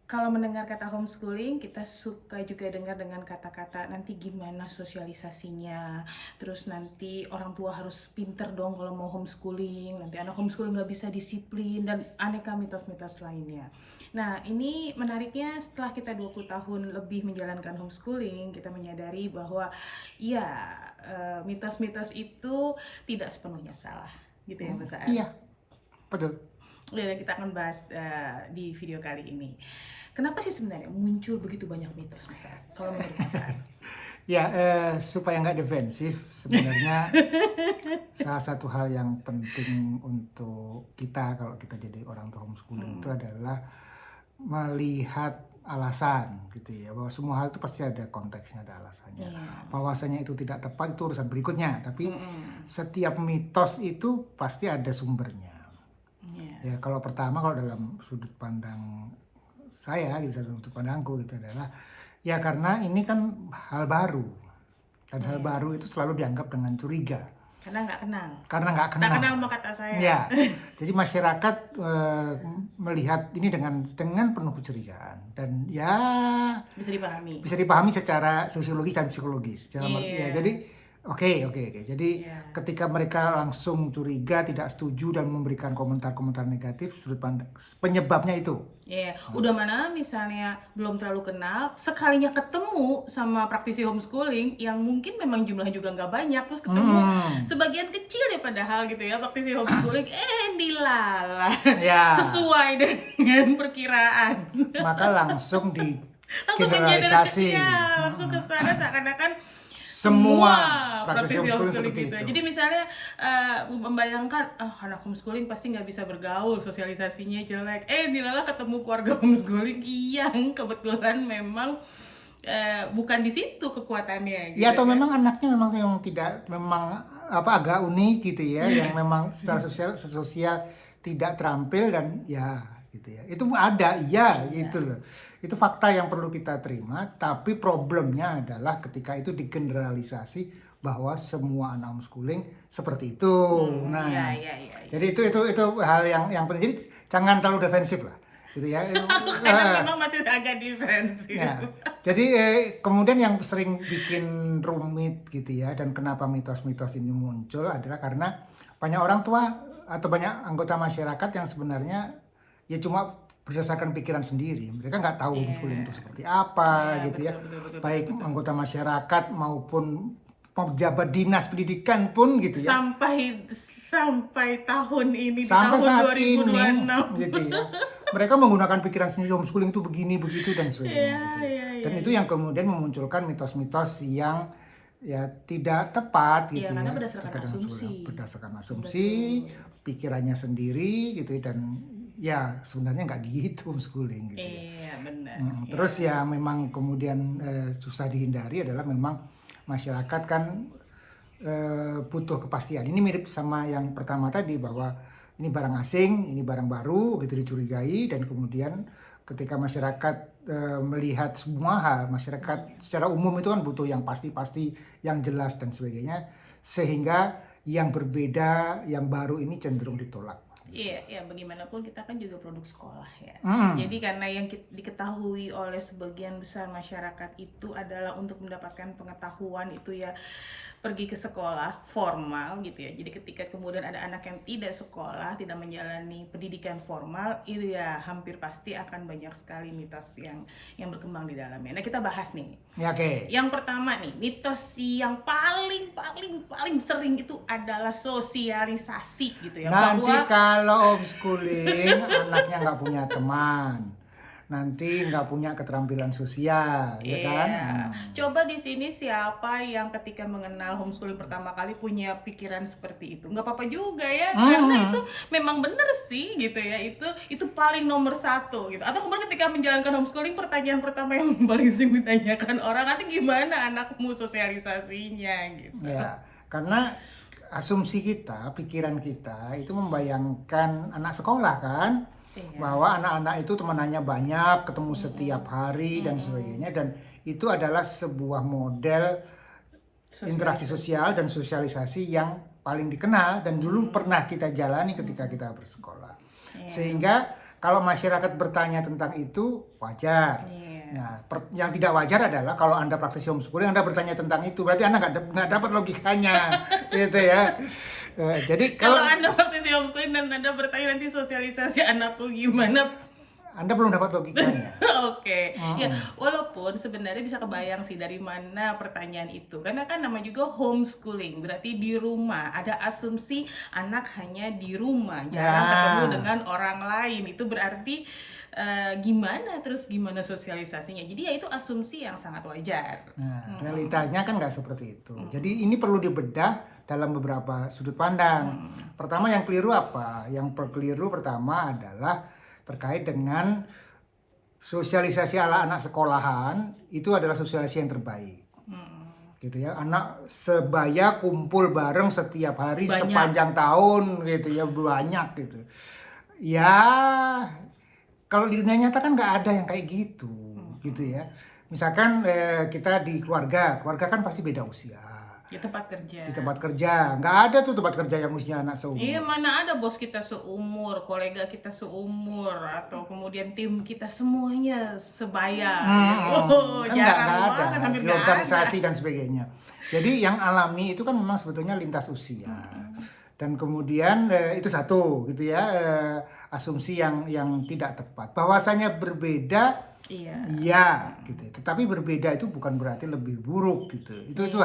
Kalau mendengar kata homeschooling, kita suka juga dengar dengan kata-kata nanti gimana sosialisasinya. Terus nanti orang tua harus pinter dong kalau mau homeschooling. Nanti anak homeschooling nggak bisa disiplin dan aneka mitos-mitos lainnya. Nah, ini menariknya setelah kita 20 tahun lebih menjalankan homeschooling, kita menyadari bahwa ya mitos-mitos itu tidak sepenuhnya salah. Gitu ya, Mas Saad. Iya, betul. Dan kita akan bahas di video kali ini. Kenapa sih sebenarnya muncul begitu banyak mitos, Mas Saad? Kalau menurut Mas Saad? Ya, supaya nggak defensif, sebenarnya salah satu hal yang penting untuk kita kalau kita jadi orang tua homeschooling itu adalah melihat alasan gitu ya, bahwa semua hal itu pasti ada konteksnya, ada alasannya. Iya. Bahwasanya itu tidak tepat itu urusan berikutnya, tapi setiap mitos itu pasti ada sumbernya. Iya. Ya, kalau pertama, kalau dalam sudut pandang saya gitu, sudut pandangku gitu adalah ya karena ini kan hal baru, dan hal baru itu selalu dianggap dengan curiga Karena nggak kenal. karena nggak Tak kenal. kenal sama kata saya. Ya, jadi masyarakat melihat ini dengan penuh kecurigaan, dan ya Bisa dipahami. bisa dipahami secara sosiologis dan psikologis. Ya, Iya. jadi oke. Jadi Iya. ketika mereka langsung curiga, tidak setuju dan memberikan komentar-komentar negatif, sudut pandang penyebabnya itu. Iya, udah mana misalnya belum terlalu kenal, sekalinya ketemu sama praktisi homeschooling yang mungkin memang jumlahnya juga nggak banyak, terus ketemu sebagian kecil ya padahal gitu ya praktisi homeschooling, dilala Ya, sesuai dengan perkiraan. maka langsung di Langsung generalisasi. ya, langsung ke sana seakan-akan Semua praktisi praktisi homeschooling homeschooling seperti gitu. itu. Jadi misalnya membayangkan, anak homeschooling pasti nggak bisa bergaul, sosialisasinya jelek. Dilala ketemu keluarga homeschooling yang kebetulan memang bukan di situ kekuatannya. Gitu, Ya, atau kan? memang anaknya memang yang tidak, memang agak unik gitu ya, yang memang secara sosial tidak terampil, dan ya gitu ya. Itu ada, iya gitu loh. Itu fakta yang perlu kita terima, tapi problemnya adalah ketika itu digeneralisasi bahwa semua anak homeschooling seperti itu. Nah, Iya. jadi itu hal yang penting. Jadi jangan terlalu defensif lah, gitu ya. Karena memang masih agak defensif. Ya, jadi kemudian yang sering bikin rumit gitu ya, dan kenapa mitos-mitos ini muncul adalah karena banyak orang tua atau banyak anggota masyarakat yang sebenarnya ya cuma berdasarkan pikiran sendiri. Mereka nggak tahu homeschooling itu seperti apa gitu ya. betul, Baik anggota masyarakat maupun pejabat dinas pendidikan pun gitu ya. Sampai tahun ini, Sampai di tahun saat 2026. ini gitu ya, mereka menggunakan pikiran sendiri, homeschooling itu begini begitu dan sebagainya gitu ya. Dan itu yang kemudian memunculkan mitos-mitos yang ya tidak tepat gitu Iya, karena ya, berdasarkan terkait dengan asumsi. berdasarkan asumsi, pikirannya sendiri gitu ya, dan ya sebenarnya nggak gitu homeschooling gitu ya. Iya, benar. Terus ya memang kemudian susah dihindari adalah memang masyarakat kan butuh kepastian. Ini mirip sama yang pertama tadi, bahwa ini barang asing, ini barang baru gitu dicurigai, dan kemudian ketika masyarakat melihat semua hal, masyarakat secara umum itu kan butuh yang pasti-pasti, yang jelas dan sebagainya, sehingga yang berbeda, yang baru ini cenderung ditolak. Iya, bagaimanapun kita kan juga produk sekolah ya. Jadi karena yang diketahui oleh sebagian besar masyarakat itu adalah untuk mendapatkan pengetahuan itu ya pergi ke sekolah formal gitu ya. Jadi ketika kemudian ada anak yang tidak sekolah, tidak menjalani pendidikan formal, itu ya hampir pasti akan banyak sekali mitos yang berkembang di dalamnya. Nah, kita bahas nih. Ya, oke. Yang pertama nih, mitos yang paling sering itu adalah sosialisasi gitu ya. Nanti Bahwa kalau homeschooling anaknya nggak punya teman, nanti nggak punya keterampilan sosial, ya kan? Coba di sini siapa yang ketika mengenal homeschooling pertama kali punya pikiran seperti itu? Nggak apa-apa juga ya, karena itu memang bener sih gitu ya. Itu paling nomor satu gitu. Atau kemudian ketika menjalankan homeschooling, pertanyaan pertama yang paling sering ditanyakan orang, nanti gimana anakmu sosialisasinya gitu. Ya, karena asumsi kita, pikiran kita itu membayangkan anak sekolah kan, bahwa anak-anak itu temanannya banyak, ketemu setiap hari dan sebagainya, dan itu adalah sebuah model interaksi sosial dan sosialisasi yang paling dikenal dan dulu pernah kita jalani ketika kita bersekolah. Sehingga kalau masyarakat bertanya tentang itu wajar. Iya. Nah, yang tidak wajar adalah kalau Anda praktisi homeschooling, Anda bertanya tentang itu, berarti Anda nggak dapat logikanya, gitu ya. Jadi Kalau Anda praktisi homeschooling dan Anda bertanya nanti sosialisasi anakku gimana? Anda belum dapat logikanya. Oke. Ya, walaupun sebenarnya bisa kebayang sih dari mana pertanyaan itu. Karena kan nama juga homeschooling, berarti di rumah. Ada asumsi anak hanya di rumah, jarang ketemu dengan orang lain. Itu berarti gimana sosialisasinya. Jadi ya itu asumsi yang sangat wajar. Nah, realitanya kan nggak seperti itu. Jadi ini perlu dibedah dalam beberapa sudut pandang. Pertama yang keliru apa? Yang keliru pertama adalah terkait dengan sosialisasi ala anak sekolahan, itu adalah sosialisasi yang terbaik. Gitu ya, anak sebaya kumpul bareng setiap hari Banyak. sepanjang tahun gitu ya, banyak gitu. Ya kalau di dunia nyata kan nggak ada yang kayak gitu, gitu ya. Misalkan kita di keluarga kan pasti beda usia. Di tempat kerja. Di tempat kerja, nggak ada tuh tempat kerja yang usia anak seumur. Iya, mana ada bos kita seumur, kolega kita seumur, atau kemudian tim kita semuanya sebaya. Kan Jarang nggak ada banget, hampir di nggak organisasi dan sebagainya. Jadi yang alami itu kan memang sebetulnya lintas usia. Dan kemudian itu satu gitu ya, asumsi yang tidak tepat. Bahwasanya berbeda, iya gitu. Tetapi berbeda itu bukan berarti lebih buruk gitu. Itu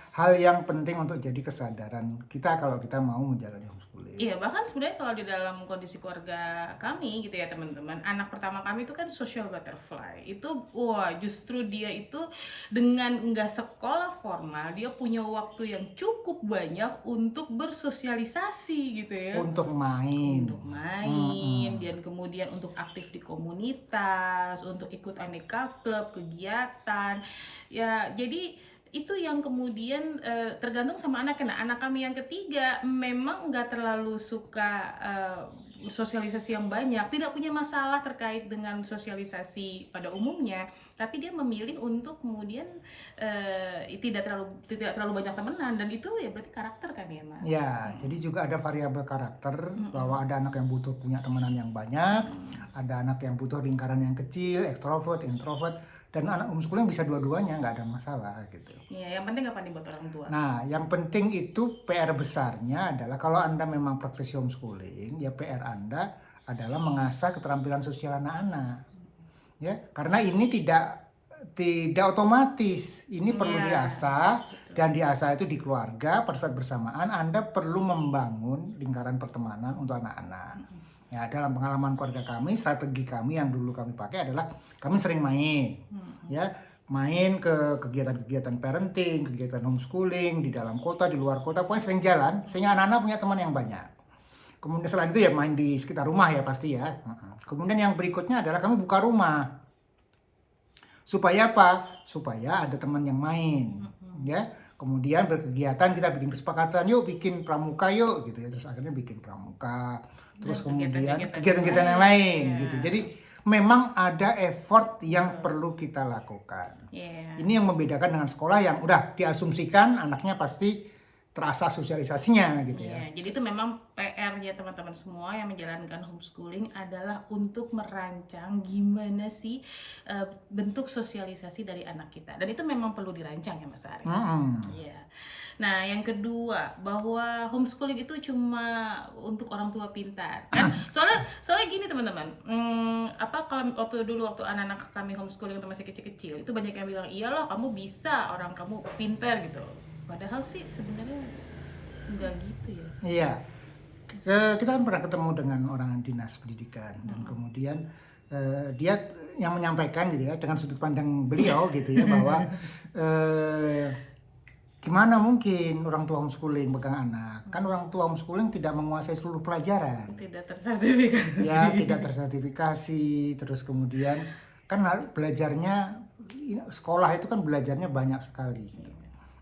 hal yang penting untuk jadi kesadaran kita kalau kita mau menjalani homeschooling. Iya, bahkan sebenarnya kalau di dalam kondisi keluarga kami gitu ya teman-teman, anak pertama kami itu kan social butterfly. Itu justru dia itu dengan nggak sekolah formal, dia punya waktu yang cukup banyak untuk bersosialisasi gitu ya. Untuk main. Dan kemudian untuk aktif di komunitas, untuk ikut aneka klub, kegiatan. Ya, jadi itu yang kemudian tergantung sama anaknya. Nah, anak kami yang ketiga memang nggak terlalu suka sosialisasi yang banyak, tidak punya masalah terkait dengan sosialisasi pada umumnya, tapi dia memilih untuk kemudian tidak terlalu banyak temenan, dan itu ya berarti karakter kan ya Mas? Ya, jadi juga ada variabel karakter bahwa ada anak yang butuh punya temenan yang banyak, ada anak yang butuh lingkaran yang kecil, ekstrovert, introvert, dan anak homeschooling bisa dua-duanya, nggak ada masalah gitu. Iya, yang penting apa nih buat orang tua? Nah, yang penting itu PR besarnya adalah kalau Anda memang praktisi homeschooling, ya PR Anda adalah mengasah keterampilan sosial anak-anak. Ya, karena ini tidak otomatis. Ini perlu diasah, dan diasah itu di keluarga. Pada saat bersamaan Anda perlu membangun lingkaran pertemanan untuk anak-anak. Ya, dalam pengalaman keluarga kami, strategi kami yang dulu kami pakai adalah kami sering main. Ya, main ke kegiatan-kegiatan parenting, kegiatan homeschooling di dalam kota, di luar kota, pokoknya sering jalan sehingga anak-anak punya teman yang banyak. Kemudian selain itu ya main di sekitar rumah ya pasti ya. Kemudian yang berikutnya adalah kami buka rumah. Supaya apa? Supaya ada teman yang main. Ya. Kemudian berkegiatan, kita bikin kesepakatan, yuk bikin pramuka yuk gitu ya. Terus akhirnya bikin pramuka. Terus kemudian kegiatan-kegiatan yang lain gitu. Jadi memang ada effort yang perlu kita lakukan. Ini yang membedakan dengan sekolah yang udah diasumsikan anaknya pasti terasa sosialisasinya gitu ya. Jadi itu memang PR-nya teman-teman semua yang menjalankan homeschooling adalah untuk merancang gimana sih bentuk sosialisasi dari anak kita. Dan itu memang perlu dirancang ya Mas Ari. Iya. Nah, yang kedua, bahwa homeschooling itu cuma untuk orang tua pintar. Kan soalnya gini teman-teman. Kalau waktu anak-anak kami homeschooling atau masih kecil-kecil, itu banyak yang bilang, "Iyalah, kamu bisa, orang kamu pintar" gitu. Padahal sih sebenarnya enggak gitu ya. Iya. Kita kan pernah ketemu dengan orang dinas pendidikan, dan kemudian dia yang menyampaikan gitu ya dengan sudut pandang beliau gitu ya bahwa gimana mungkin orang tua homeschooling pegang anak? Kan orang tua homeschooling tidak menguasai seluruh pelajaran. Tidak tersertifikasi. Ya, tidak tersertifikasi. Terus kemudian kan belajarnya, sekolah itu kan belajarnya banyak sekali gitu.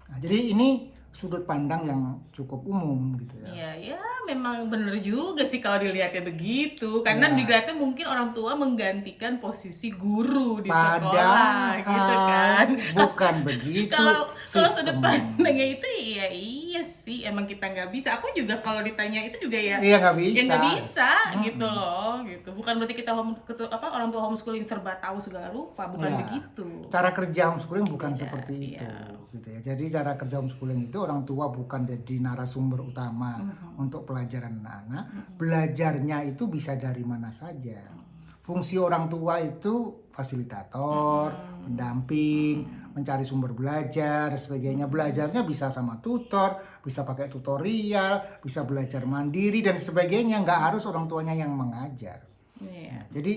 Nah, jadi ini sudut pandang yang cukup umum gitu ya. Iya, memang bener juga sih kalau dilihatnya begitu. Karena dilihatnya mungkin orang tua menggantikan posisi guru di sekolah gitu kan. Bukan begitu. Kalau sudut pandangnya itu iya sih. sih, emang kita nggak bisa. Aku juga kalau ditanya itu juga ya, Iya nggak ya bisa. nggak bisa gitu loh, gitu. Bukan berarti kita orang tua homeschooling serba tahu segala rupa, bukan Ya, begitu. cara kerja homeschooling bukan Beda, seperti itu, iya. gitu ya. Jadi cara kerja homeschooling itu orang tua bukan jadi narasumber utama untuk pelajaran anak-anak. Belajarnya itu bisa dari mana saja. Fungsi orang tua itu fasilitator, pendamping, mencari sumber belajar, dan sebagainya. Belajarnya bisa sama tutor, bisa pakai tutorial, bisa belajar mandiri dan sebagainya. Nggak harus orang tuanya yang mengajar. Iya. Nah, jadi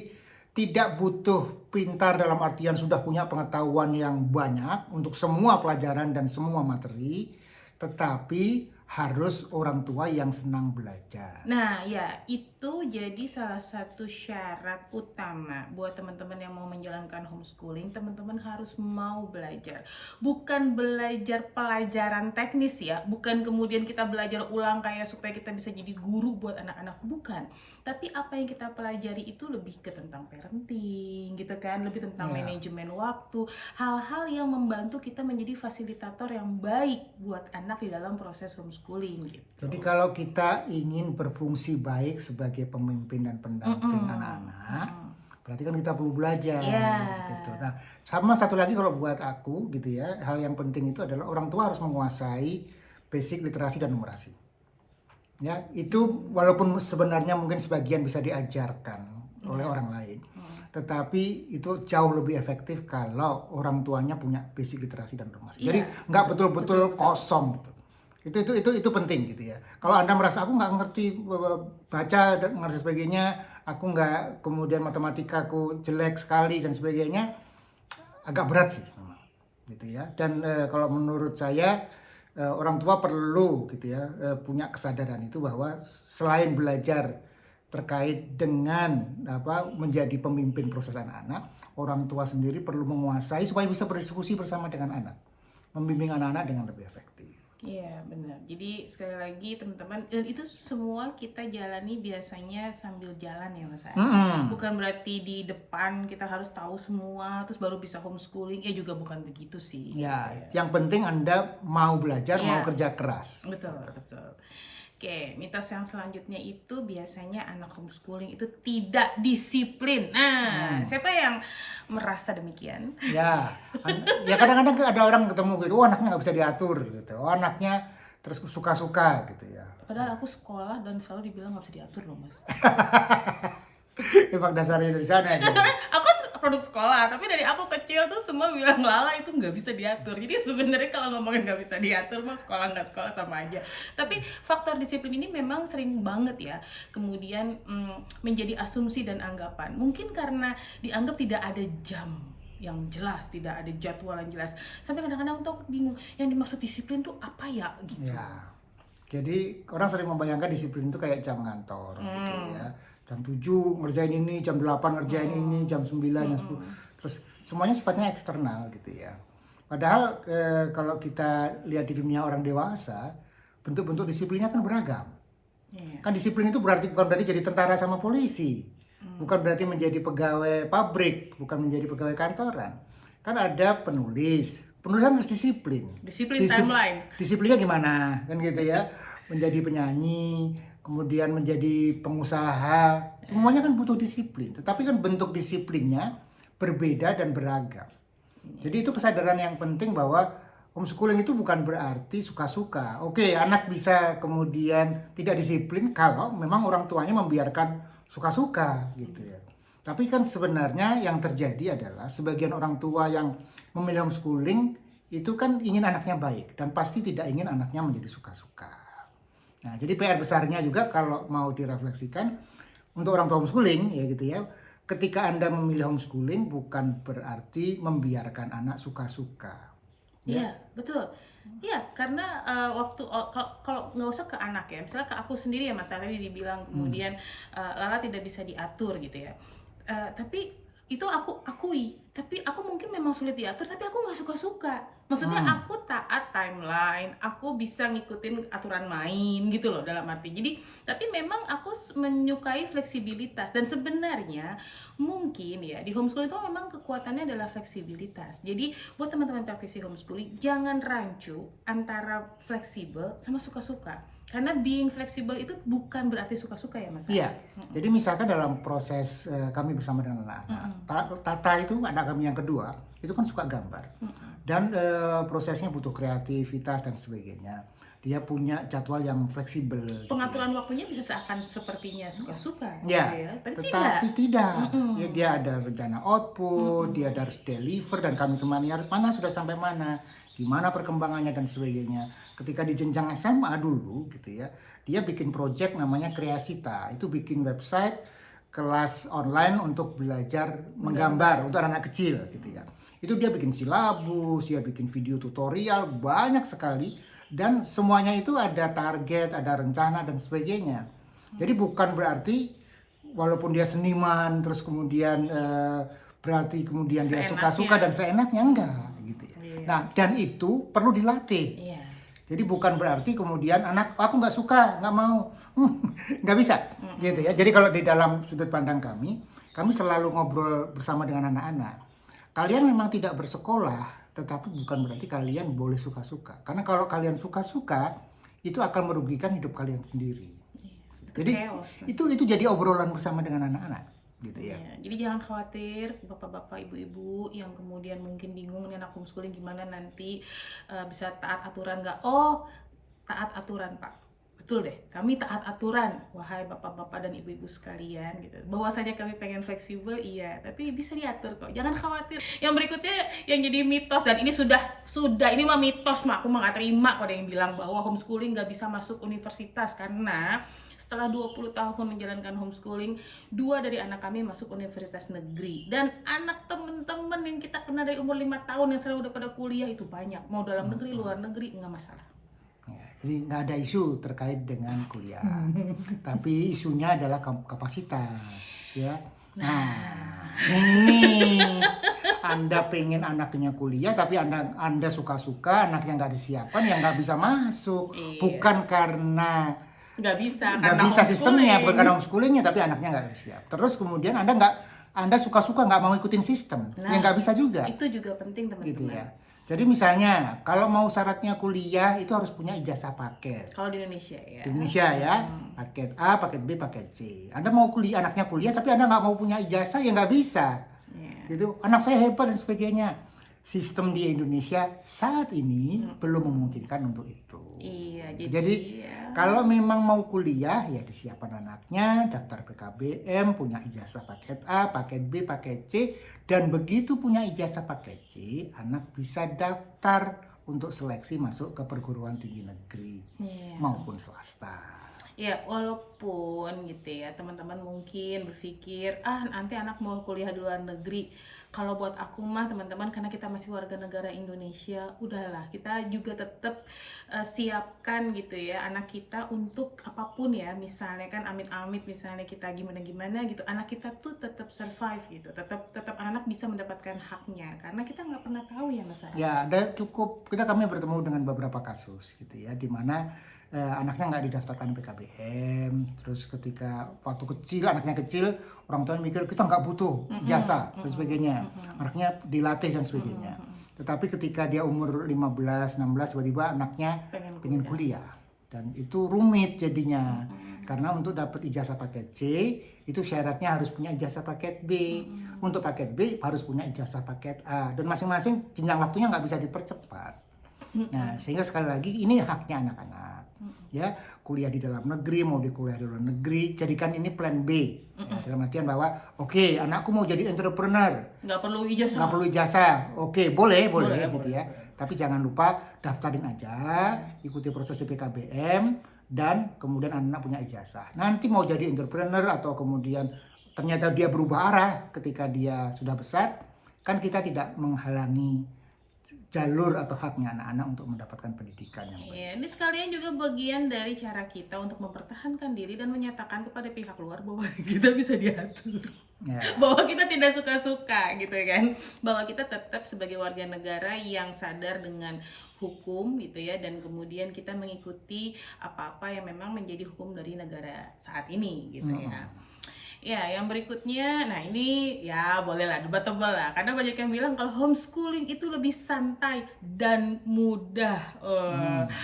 tidak butuh pintar dalam artian sudah punya pengetahuan yang banyak untuk semua pelajaran dan semua materi, tetapi harus orang tua yang senang belajar. Nah, ya itu jadi salah satu syarat utama buat teman-teman yang mau menjalankan homeschooling. Teman-teman harus mau belajar. Bukan belajar pelajaran teknis ya, bukan kemudian kita belajar ulang kayak supaya kita bisa jadi guru buat anak-anak, bukan. Tapi apa yang kita pelajari itu lebih ke tentang parenting gitu kan, lebih tentang Ya. manajemen waktu, hal-hal yang membantu kita menjadi fasilitator yang baik buat anak di dalam proses homeschooling gitu. Jadi kalau kita ingin berfungsi baik sebagai pemimpin dan pendamping anak-anak, berarti kan kita perlu belajar. Iya. Gitu. Nah, sama satu lagi kalau buat aku gitu ya, hal yang penting itu adalah orang tua harus menguasai basic literasi dan numerasi. Ya, itu walaupun sebenarnya mungkin sebagian bisa diajarkan oleh orang lain, tetapi itu jauh lebih efektif kalau orang tuanya punya basic literasi dan numerasi. Iya, Jadi nggak betul-betul kosong gitu. Itu penting gitu ya. Kalau Anda merasa aku nggak ngerti baca dan ngerti sebagainya, aku nggak, kemudian matematika aku jelek sekali dan sebagainya, agak berat sih memang gitu ya. Dan kalau menurut saya orang tua perlu gitu ya punya kesadaran itu bahwa selain belajar terkait dengan menjadi pemimpin proses anak-anak, orang tua sendiri perlu menguasai supaya bisa berdiskusi bersama dengan anak, membimbing anak-anak dengan lebih efektif. Iya benar. Jadi sekali lagi teman-teman, dan itu semua kita jalani biasanya sambil jalan ya Mas. Bukan berarti di depan kita harus tahu semua terus baru bisa homeschooling. Ya juga bukan begitu sih. Ya, Gitu yang penting Anda mau belajar, mau Iya. kerja keras. Betul, betul. Oke, mitos yang selanjutnya itu biasanya anak homeschooling itu tidak disiplin. Nah, siapa yang merasa demikian? Ya, ya kadang-kadang ada orang ketemu gitu, oh anaknya nggak bisa diatur gitu, oh anaknya terus suka-suka gitu ya. Padahal aku sekolah dan selalu dibilang nggak bisa diatur loh Mas. Emang dasarnya dari sana gitu. Soalnya aku produk sekolah, tapi dari aku kecil tuh semua bilang Lala itu nggak bisa diatur. Jadi sebenarnya kalau ngomongin nggak bisa diatur, mah sekolah nggak sekolah sama aja. Tapi faktor disiplin ini memang sering banget ya kemudian menjadi asumsi dan anggapan. Mungkin karena dianggap tidak ada jam yang jelas, tidak ada jadwal yang jelas. Sampai kadang-kadang tuh aku bingung, yang dimaksud disiplin tuh apa ya gitu. Ya, jadi orang sering membayangkan disiplin itu kayak jam kantor gitu ya. Jam 7 ngerjain ini, jam 8 ngerjain ini, jam 9, jam 10. Terus semuanya sifatnya eksternal gitu ya. Padahal kalau kita lihat di dunia orang dewasa, bentuk-bentuk disiplinnya kan beragam. Iya. Kan disiplin itu bukan berarti jadi tentara sama polisi. Bukan berarti menjadi pegawai pabrik, bukan menjadi pegawai kantoran. Kan ada penulis. Penulis harus disiplin. Disiplin timeline. Disiplinnya gimana? Kan gitu ya. Menjadi penyanyi, kemudian menjadi pengusaha, semuanya kan butuh disiplin. Tetapi kan bentuk disiplinnya berbeda dan beragam. Jadi itu kesadaran yang penting bahwa homeschooling itu bukan berarti suka-suka. Oke, anak bisa kemudian tidak disiplin kalau memang orang tuanya membiarkan suka-suka gitu ya. Tapi kan sebenarnya yang terjadi adalah sebagian orang tua yang memilih homeschooling itu kan ingin anaknya baik dan pasti tidak ingin anaknya menjadi suka-suka. Nah, jadi PR besarnya juga kalau mau direfleksikan untuk orang tua homeschooling ya gitu ya. Ketika Anda memilih homeschooling bukan berarti membiarkan anak suka-suka. Iya, betul. Iya, karena kalau nggak usah ke anak ya, misalnya ke aku sendiri ya Mas, tadi dibilang kemudian Lala tidak bisa diatur gitu ya. Tapi itu aku akui, tapi aku mungkin memang sulit diatur, tapi aku nggak suka-suka. Maksudnya aku taat timeline, aku bisa ngikutin aturan main gitu loh dalam arti. Jadi, tapi memang aku menyukai fleksibilitas dan sebenarnya mungkin ya di homeschool itu memang kekuatannya adalah fleksibilitas. Jadi buat teman-teman praktisi homeschooling jangan rancu antara fleksibel sama suka-suka. Karena being fleksibel itu bukan berarti suka-suka ya Mas. Iya, jadi misalkan dalam proses kami bersama dengan anak-anak, Tata itu anak kami yang kedua, itu kan suka gambar. Dan prosesnya butuh kreativitas dan sebagainya. Dia punya jadwal yang fleksibel. Pengaturan waktunya bisa seakan sepertinya suka-suka. Ya, gitu ya. Tapi tetapi tidak. Ya, dia ada rencana output, dia harus deliver dan kami temani mana sudah sampai mana, gimana perkembangannya dan sebagainya. Ketika di jenjang SMA dulu gitu ya, dia bikin project namanya Kreasita. Itu bikin website kelas online untuk belajar menggambar untuk anak-anak kecil gitu ya. Itu dia bikin silabus, dia bikin video tutorial banyak sekali dan semuanya itu ada target, ada rencana dan sebagainya. Jadi bukan berarti walaupun dia seniman terus kemudian berarti kemudian dia suka-suka dan seenaknya enggak gitu ya. Nah, dan itu perlu dilatih. Jadi bukan berarti kemudian anak aku nggak suka, nggak mau, nggak bisa, gitu ya. Jadi kalau di dalam sudut pandang kami selalu ngobrol bersama dengan anak-anak. Kalian memang tidak bersekolah, tetapi bukan berarti kalian boleh suka-suka. Karena kalau kalian suka-suka, itu akan merugikan hidup kalian sendiri. Jadi itu jadi obrolan bersama dengan anak-anak. Gitu ya. Jadi jangan khawatir bapak-bapak, ibu-ibu yang kemudian mungkin bingung nih anak homeschooling gimana nanti bisa taat aturan nggak? Oh, taat aturan Pak. Betul deh, kami taat aturan, wahai bapak-bapak dan ibu-ibu sekalian gitu. Bahwasanya kami pengen fleksibel, iya, tapi bisa diatur kok. Jangan khawatir. Yang berikutnya yang jadi mitos dan ini sudah ini mah mitos mah, aku mah nggak terima kok ada yang bilang bahwa homeschooling nggak bisa masuk universitas karena setelah 20 tahun menjalankan homeschooling, 2 dari anak kami masuk universitas negeri dan anak temen-temen yang kita kenal dari umur 5 tahun yang sekarang udah pada kuliah itu banyak, mau dalam negeri, luar negeri, nggak masalah. Ya, jadi nggak ada isu terkait dengan kuliah, tapi isunya adalah kapasitas, ya. Nah, ini Anda pengen anaknya kuliah, tapi Anda suka-suka anaknya nggak disiapkan, ya nggak bisa masuk, bukan karena nggak bisa sistemnya, bukan karena homeschoolingnya, tapi anaknya nggak siap. Terus kemudian Anda suka-suka nggak mau ikutin sistem, ya nggak bisa juga. Itu juga penting teman-teman. Gitu ya. Jadi misalnya kalau mau syaratnya kuliah itu harus punya ijazah paket. Kalau di Indonesia ya. Di Indonesia ya, paket A, paket B, paket C. Anda mau anaknya kuliah tapi Anda nggak mau punya ijazah ya nggak bisa. Gitu. Anak saya hebat dan sebagainya. Sistem di Indonesia saat ini belum memungkinkan untuk itu. Iya, jadi kalau memang mau kuliah ya disiapkan anaknya, daftar PKBM, punya ijazah paket A, paket B, paket C, dan begitu punya ijazah paket C, anak bisa daftar untuk seleksi masuk ke perguruan tinggi negeri maupun swasta. Ya, walaupun gitu ya, teman-teman mungkin berpikir, nanti anak mau kuliah di luar negeri. Kalau buat aku mah teman-teman, karena kita masih warga negara Indonesia, udahlah kita juga tetap siapkan gitu ya anak kita untuk apapun ya. Misalnya kan amit-amit misalnya kita gimana-gimana gitu, anak kita tuh tetap survive gitu, tetap anak bisa mendapatkan haknya karena kita nggak pernah tahu ya Mas. Ya, kami bertemu dengan beberapa kasus gitu ya, di mana anaknya nggak didaftarkan PKBM, terus ketika waktu kecil, anaknya kecil, orang tuanya mikir kita nggak butuh jasa dan sebagainya, anaknya dilatih dan sebagainya. Tetapi ketika dia umur 15, 16, tiba-tiba anaknya pengen kuliah. Dan itu rumit jadinya, karena untuk dapat ijazah paket C, itu syaratnya harus punya ijazah paket B. Untuk paket B harus punya ijazah paket A. Dan masing-masing jenjang waktunya nggak bisa dipercepat. Nah, sehingga sekali lagi ini haknya anak-anak. Ya, kuliah di dalam negeri, mau kuliah di luar negeri, jadikan ini plan B. Ya, dalam artian bahwa anakku mau jadi entrepreneur, nggak perlu ijazah, boleh gitu ya. Tapi jangan lupa daftarin aja, ikuti proses PKBM, dan kemudian anak punya ijazah. Nanti mau jadi entrepreneur atau kemudian ternyata dia berubah arah ketika dia sudah besar, kan kita tidak menghalangi jalur atau haknya anak-anak untuk mendapatkan pendidikan yang baik. Iya, ini sekalian juga bagian dari cara kita untuk mempertahankan diri dan menyatakan kepada pihak luar bahwa kita bisa diatur. Ya. Bahwa kita tidak suka-suka gitu kan. Bahwa kita tetap sebagai warga negara yang sadar dengan hukum gitu ya, dan kemudian kita mengikuti apa-apa yang memang menjadi hukum dari negara saat ini gitu ya. Ya, yang berikutnya, nah ini ya bolehlah debatable lah, karena banyak yang bilang kalau homeschooling itu lebih santai dan mudah.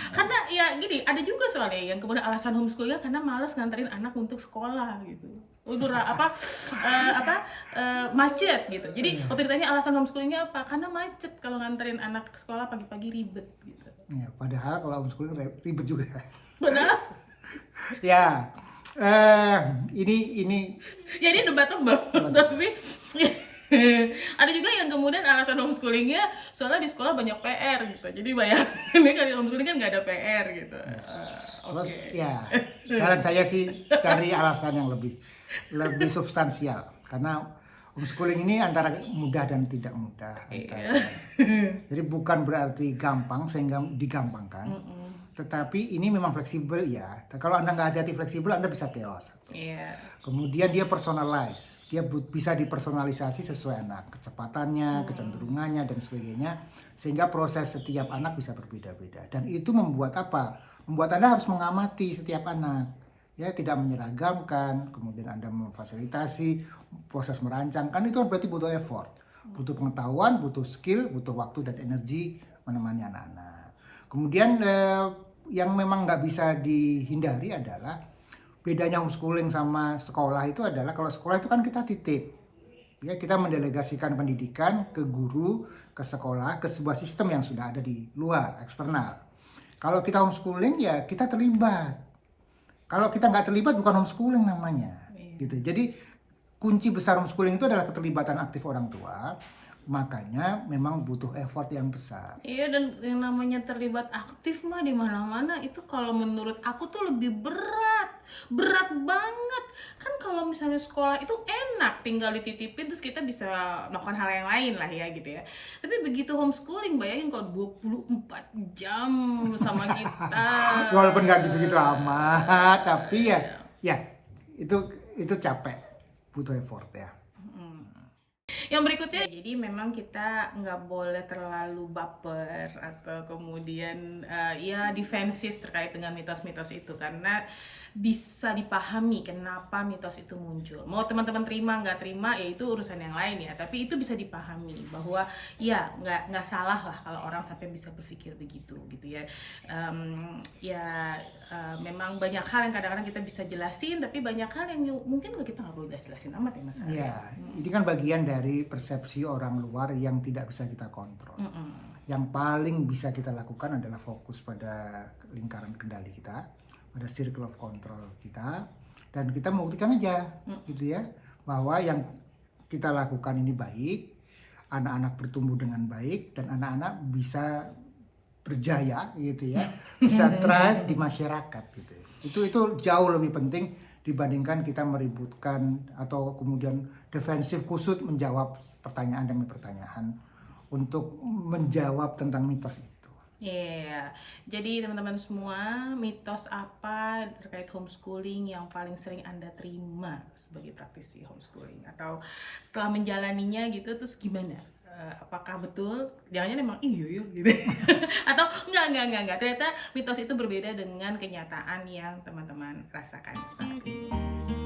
Karena ya gini, ada juga soalnya yang kemudian alasan homeschoolingnya karena malas nganterin anak untuk sekolah gitu. Macet gitu. Jadi waktu ditanya alasan homeschoolingnya apa, karena macet, kalau nganterin anak ke sekolah pagi-pagi ribet gitu. Ya, padahal kalau homeschooling ribet juga. Padahal Ya, ini ya ini debatable, tapi ada juga yang kemudian alasan homeschoolingnya soalnya di sekolah banyak PR gitu. Jadi bayangin nih kalau homeschooling kan nggak ada PR gitu. terus ya saran saya sih cari alasan yang lebih substansial, karena homeschooling ini antara mudah dan tidak mudah. Jadi bukan berarti gampang sehingga digampangkan. Tetapi ini memang fleksibel ya. Kalau Anda nggak hati-hati fleksibel, Anda bisa chaos. Iya. Kemudian dia personalize, dia bisa dipersonalisasi sesuai anak, kecepatannya, kecenderungannya dan sebagainya, sehingga proses setiap anak bisa berbeda-beda. Dan itu membuat apa? Membuat Anda harus mengamati setiap anak, ya, tidak menyeragamkan. Kemudian Anda memfasilitasi proses merancang, kan itu berarti butuh effort, butuh pengetahuan, butuh skill, butuh waktu dan energi menemani anak-anak. Kemudian yang memang nggak bisa dihindari adalah bedanya homeschooling sama sekolah itu adalah kalau sekolah itu kan kita titip, ya, kita mendelegasikan pendidikan ke guru, ke sekolah, ke sebuah sistem yang sudah ada di luar, eksternal. Kalau kita homeschooling ya kita terlibat. Kalau kita nggak terlibat bukan homeschooling namanya, gitu. Jadi kunci besar homeschooling itu adalah keterlibatan aktif orang tua. Makanya memang butuh effort yang besar. Iya, dan yang namanya terlibat aktif mah di mana-mana itu kalau menurut aku tuh lebih berat banget. Kan kalau misalnya sekolah itu enak, tinggal dititipin terus kita bisa melakukan hal yang lain lah ya gitu ya. Tapi begitu homeschooling, bayangin kalau 24 jam sama kita. Walaupun nggak gitu-gitu amat, tapi ya itu capek, butuh effort ya. Yang berikutnya, jadi memang kita nggak boleh terlalu baper atau kemudian ya defensif terkait dengan mitos-mitos itu, karena bisa dipahami kenapa mitos itu muncul. Mau teman-teman terima nggak terima ya itu urusan yang lain ya, tapi itu bisa dipahami bahwa ya nggak salah lah kalau orang sampai bisa berpikir begitu gitu ya. Memang banyak hal yang kadang-kadang kita bisa jelasin, tapi banyak hal yang mungkin kita nggak perlu jelasin amat ya Mas. Ya, ini kan bagian dari persepsi orang luar yang tidak bisa kita kontrol. Yang paling bisa kita lakukan adalah fokus pada lingkaran kendali kita, pada circle of control kita, dan kita membuktikan aja gitu ya, bahwa yang kita lakukan ini baik, anak-anak bertumbuh dengan baik, dan anak-anak bisa berjaya gitu ya, bisa thrive di masyarakat gitu. Itu jauh lebih penting dibandingkan kita meributkan atau kemudian defensif kusut menjawab pertanyaan demi pertanyaan untuk menjawab tentang mitos itu. Iya, jadi teman-teman semua, mitos apa terkait homeschooling yang paling sering Anda terima sebagai praktisi homeschooling, atau setelah menjalaninya gitu, terus gimana? Apakah betul? Jangan-jangan emang iya gitu. Atau enggak. Ternyata mitos itu berbeda dengan kenyataan yang teman-teman rasakan saat ini.